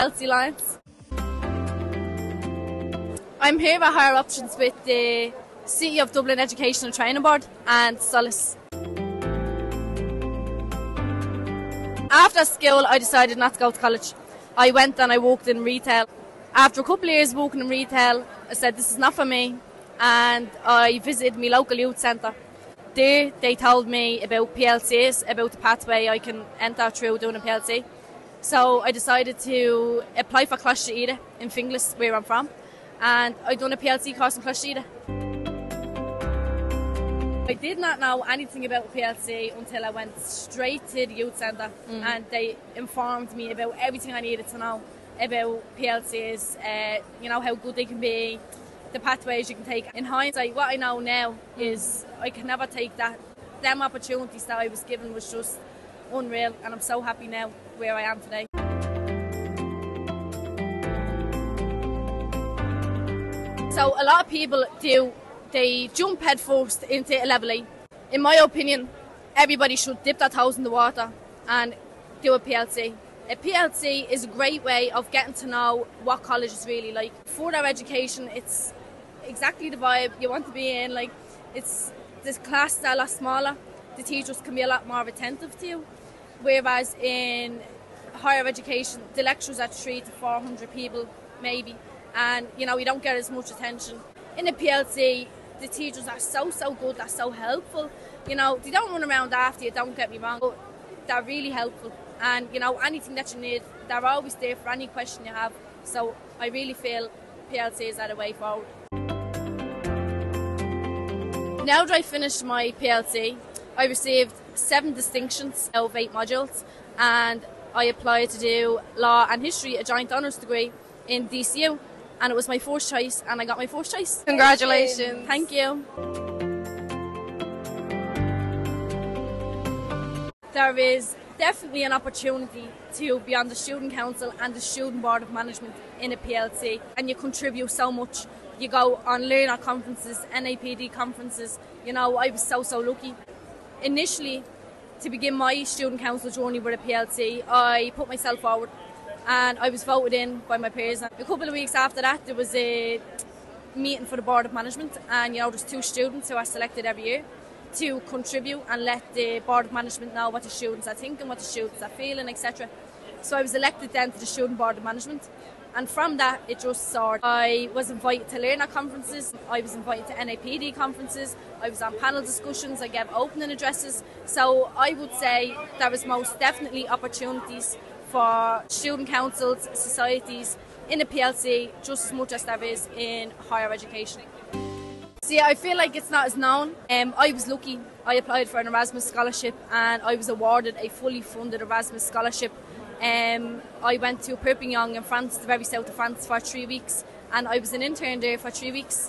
PLC Alliance. I'm here at Higher Options with the City of Dublin Educational Training Board and Solace. After school, I decided not to go to college. I went and I worked in retail. After a couple of years working in retail, I said this is not for me, and I visited my local youth centre. There they told me about PLCs, about the pathway I can enter through doing a PLC. So I decided to apply for Cloisteaide in Finglas, where I'm from, and I done a PLC course in Cloisteaide. I did not know anything about PLC until I went straight to the youth centre, and they informed me about everything I needed to know about PLCs, how good they can be, the pathways you can take. In hindsight, what I know now is I can never take that. Them opportunities that I was given was just unreal, and I'm so happy now where I am today. So a lot of people they jump head first into a level 8. In my opinion, everybody should dip their toes in the water and do a PLC. A PLC is a great way of getting to know what college is really like. For their education, it's exactly the vibe you want to be in. Like, it's the classes are a lot smaller. The teachers can be a lot more attentive to you. Whereas in higher education, the lecturers are 300 to 400 people maybe, and you don't get as much attention. In a PLC, the teachers are so good, they're so helpful. They don't run around after you, don't get me wrong, but they're really helpful. And anything that you need, they're always there for any question you have. So I really feel PLCs are the way forward. Now that I finished my PLC, I received 7 distinctions out of 8 modules, and I applied to do Law and History, a joint honours degree in DCU, and it was my first choice, and I got my first choice. Congratulations. Thank you. There is definitely an opportunity to be on the Student Council and the Student Board of Management in a PLC, and you contribute so much. You go on learner conferences, NAPD conferences. I was so lucky. Initially, to begin my Student Council journey with a PLC, I put myself forward and I was voted in by my peers. A couple of weeks after that, there was a meeting for the Board of Management, and there's 2 students who are selected every year to contribute and let the Board of Management know what the students are thinking, what the students are feeling, etc. So I was elected then to the Student Board of Management, and from that it just soared. I was invited to learner conferences, I was invited to NAPD conferences, I was on panel discussions, I gave opening addresses. So I would say there was most definitely opportunities for student councils, societies in a PLC just as much as there is in higher education. See, I feel like it's not as known. I was lucky. I applied for an Erasmus scholarship and I was awarded a fully funded Erasmus scholarship. I went to Perpignan in France, the very south of France, for 3 weeks, and I was an intern there for 3 weeks.